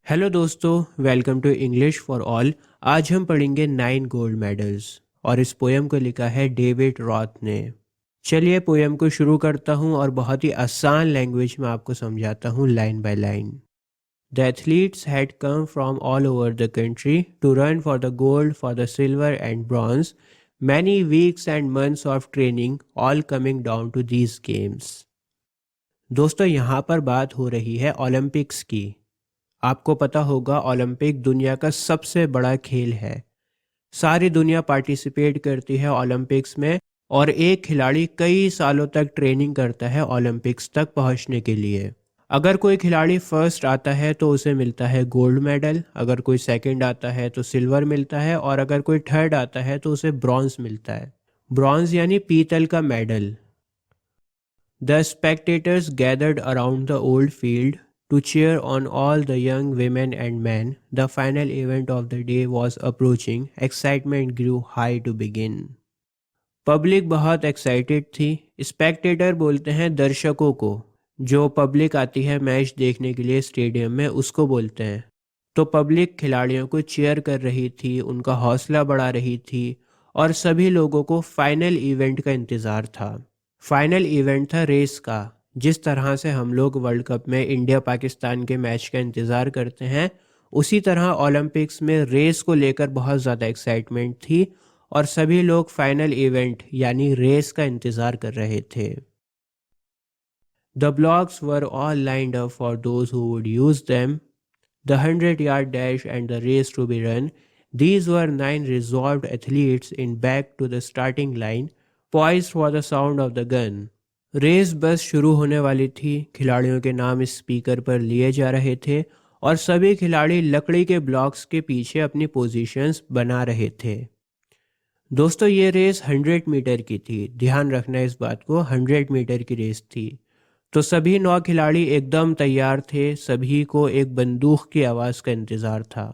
Hello दोस्तों, welcome to English for all. आज हम पढ़ेंगे 9 गोल्ड मेडल्स और इस पोयम को लिखा है डेविड रॉथ ने। चलिए पोयम को शुरू करता हूँ और बहुत ही आसान लैंग्वेज में आपको समझाता हूँ line by line. The athletes had come from all over the country to run for the gold, for the silver and bronze. Many weeks and months of training all coming down to these games. दोस्तों, यहाँ पर बात हो रही है Olympics की। आपको पता होगा ओलंपिक दुनिया का सबसे बड़ा खेल है। सारी दुनिया पार्टिसिपेट करती है ओलंपिक्स में और एक खिलाड़ी कई सालों तक ट्रेनिंग करता है ओलंपिक्स तक पहुंचने के लिए। अगर कोई खिलाड़ी फर्स्ट आता है तो उसे मिलता है गोल्ड मेडल, अगर कोई सेकंड आता है तो सिल्वर मिलता है और अगर कोई थर्ड आता है तो उसे ब्रॉन्ज मिलता है। ब्रॉन्ज यानी पीतल का medal. The spectators gathered around the old field to cheer on all the young women and men. The final event of the day was approaching. Excitement grew high to begin. Public बहुत excited थी। Spectator बोलते हैं दर्शकों को। जो public आती है match देखने के लिए स्टेडियम में उसको बोलते हैं। तो पब्लिक खिलाड़ियों को चीयर कर रही थी, उनका हौसला बढ़ा रही थी और सभी लोगों को फाइनल इवेंट का इंतज़ार था। फाइनल इवेंट था रेस का। जिस तरह से हम लोग वर्ल्ड कप में इंडिया पाकिस्तान के मैच का इंतज़ार करते हैं, उसी तरह ओलंपिक्स में रेस को लेकर बहुत ज़्यादा एक्साइटमेंट थी और सभी लोग फाइनल इवेंट यानी रेस का इंतज़ार कर रहे थे। The blocks were all lined up for those who would use them, the 100-yard dash and the race to be run. These were 9 resolved athletes in back to the starting line, poised for the sound of the gun. Race बस शुरू होने वाली थी। खिलाड़ियों के नाम इस speaker पर लिए जा रहे थे और सभी खिलाड़ी लकड़ी के ब्लॉक्स के पीछे अपनी पोजीशंस बना रहे थे। दोस्तों, ये रेस 100 मीटर की थी। ध्यान रखना इस बात को, 100 मीटर की रेस थी। तो सभी 9 खिलाड़ी एकदम तैयार थे। सभी को एक बंदूक की आवाज़ का इंतज़ार था।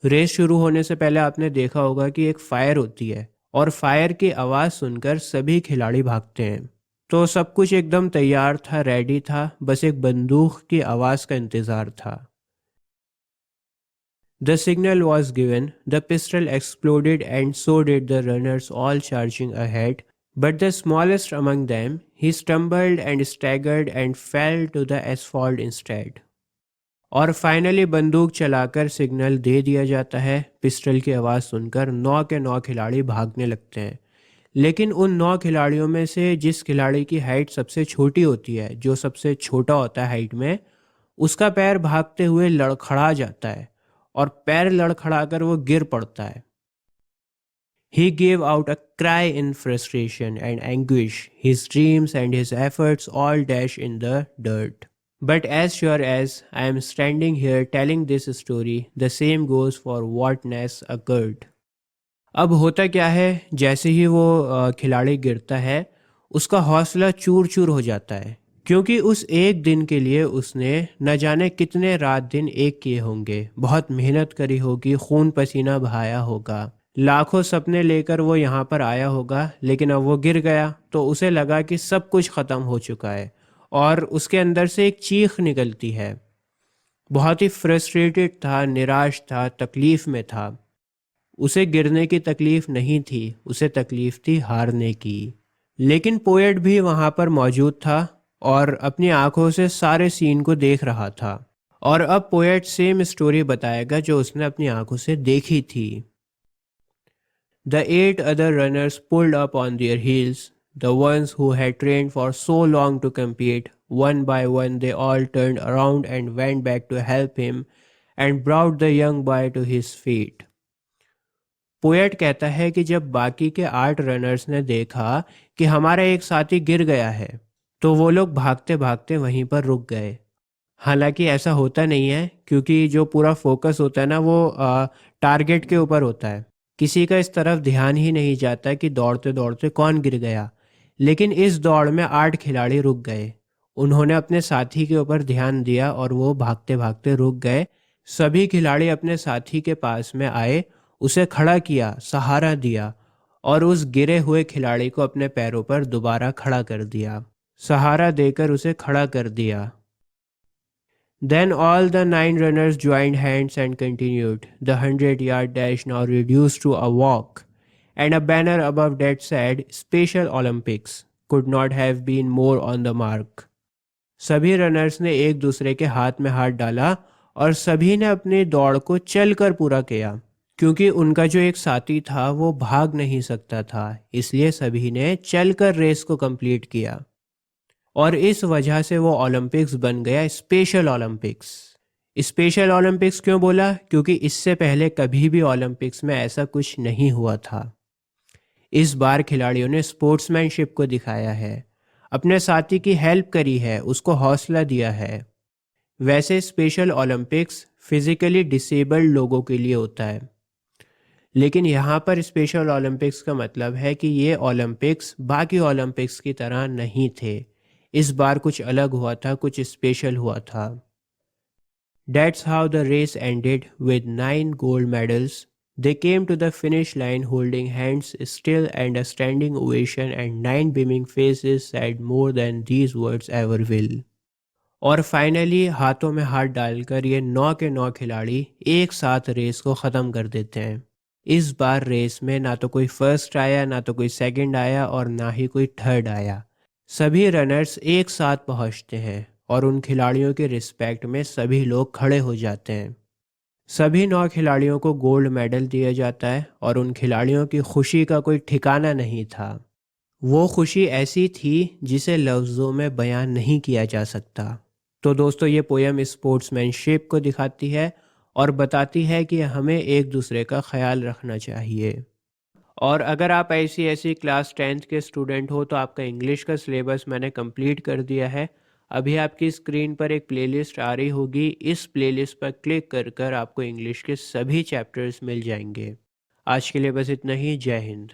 रेस शुरू होने से पहले आपने देखा होगा कि एक फायर होती है और फायर की आवाज़ सुनकर सभी खिलाड़ी भागते हैं। तो सब कुछ एकदम तैयार था, रेडी था, बस एक बंदूक की आवाज़ का इंतज़ार था। The signal was given, the pistol exploded and so did the runners all charging ahead, but the smallest among them, he stumbled and staggered and fell to the asphalt instead. और फाइनली बंदूक चलाकर signal दे दिया जाता है। Pistol की आवाज़ सुनकर 9 के 9 खिलाड़ी भागने लगते हैं। लेकिन उन 9 खिलाड़ियों में से जिस खिलाड़ी की हाइट सबसे छोटी होती है, जो सबसे छोटा होता है हाइट में, उसका पैर भागते हुए लड़खड़ा जाता है और पैर लड़खड़ाकर वो गिर पड़ता है। He gave out a cry in frustration and anguish. His dreams and his efforts all dash in the dirt. But as sure as I am standing here telling this story, the same goes for what next occurred. अब होता क्या है, जैसे ही वो खिलाड़ी गिरता है उसका हौसला चूर चूर हो जाता है, क्योंकि उस एक दिन के लिए उसने न जाने कितने रात दिन एक किए होंगे, बहुत मेहनत करी होगी, खून पसीना बहाया होगा, लाखों सपने लेकर वो यहाँ पर आया होगा। लेकिन अब वो गिर गया तो उसे लगा कि सब कुछ ख़त्म हो चुका है और उसके अंदर से एक चीख निकलती है। बहुत ही फ्रस्ट्रेटेड था, निराश था, तकलीफ़ में था। उसे गिरने की तकलीफ नहीं थी, उसे तकलीफ थी हारने की। लेकिन पोएट भी वहाँ पर मौजूद था और अपनी आंखों से सारे सीन को देख रहा था। और अब पोएट सेम स्टोरी बताएगा जो उसने अपनी आंखों से देखी थी। The 8 other runners pulled up on their heels, the ones who had trained for so long to compete. One by one they all turned around and went back to help him and brought the young boy to his feet. Poet कहता है कि जब बाकी के 8 runners ने देखा कि हमारा एक साथी गिर गया है तो वो लोग भागते भागते वहीं पर रुक गए। हालांकि ऐसा होता नहीं है, क्योंकि जो पूरा फोकस होता है ना वो टारगेट के ऊपर होता है। किसी का इस तरफ ध्यान ही नहीं जाता कि दौड़ते दौड़ते कौन गिर गया। लेकिन इस दौड़ में 8 खिलाड़ी रुक गए। उन्होंने अपने साथी के ऊपर ध्यान दिया और वो भागते भागते रुक गए। सभी खिलाड़ी अपने साथी के पास में आए, उसे खड़ा किया, सहारा दिया और उस गिरे हुए खिलाड़ी को अपने पैरों पर दोबारा खड़ा कर दिया, सहारा देकर उसे खड़ा कर दिया। Then all the 9 runners joined hands and continued. The 100-yard dash now reduced to a walk, and a banner above that said Special Olympics could not have been more on the mark. सभी runners ने एक दूसरे के हाथ में हाथ डाला और सभी ने अपनी दौड़ को चलकर पूरा किया, क्योंकि उनका जो एक साथी था वो भाग नहीं सकता था, इसलिए सभी ने चलकर रेस को कंप्लीट किया और इस वजह से वो ओलंपिक्स बन गया स्पेशल ओलंपिक्स। स्पेशल ओलंपिक्स क्यों बोला? क्योंकि इससे पहले कभी भी ओलंपिक्स में ऐसा कुछ नहीं हुआ था। इस बार खिलाड़ियों ने स्पोर्ट्समैनशिप को दिखाया है, अपने साथी की हेल्प करी है, उसको हौसला दिया है। वैसे स्पेशल ओलंपिक्स फिजिकली डिसेबल्ड लोगों के लिए होता है, लेकिन यहाँ पर स्पेशल ओलंपिक्स का मतलब है कि ये ओलंपिक्स बाकी ओलंपिक्स की तरह नहीं थे। इस बार कुछ अलग हुआ था, कुछ स्पेशल हुआ था। That's how the race ended with 9 gold medals. They came to the finish line holding hands still, and a standing ovation and 9 beaming faces said more than these words ever will. और finally हाथों में हाथ डालकर ये 9 के 9 खिलाड़ी एक साथ रेस को ख़त्म कर देते हैं। इस बार रेस में ना तो कोई फर्स्ट आया, ना तो कोई सेकंड आया और ना ही कोई थर्ड आया। सभी रनर्स एक साथ पहुंचते हैं और उन खिलाड़ियों के रिस्पेक्ट में सभी लोग खड़े हो जाते हैं। सभी 9 खिलाड़ियों को गोल्ड मेडल दिया जाता है और उन खिलाड़ियों की खुशी का कोई ठिकाना नहीं था। वो खुशी ऐसी थी जिसे लफ्ज़ों में बयान नहीं किया जा सकता। तो दोस्तों, ये पोयम स्पोर्ट्समैनशिप को दिखाती है और बताती है कि हमें एक दूसरे का ख्याल रखना चाहिए। और अगर आप ऐसी क्लास 10th के स्टूडेंट हो तो आपका इंग्लिश का सिलेबस मैंने कंप्लीट कर दिया है। अभी आपकी स्क्रीन पर एक प्लेलिस्ट आ रही होगी, इस प्लेलिस्ट पर क्लिक कर आपको इंग्लिश के सभी चैप्टर्स मिल जाएंगे। आज के लिए बस इतना ही। जय हिंद।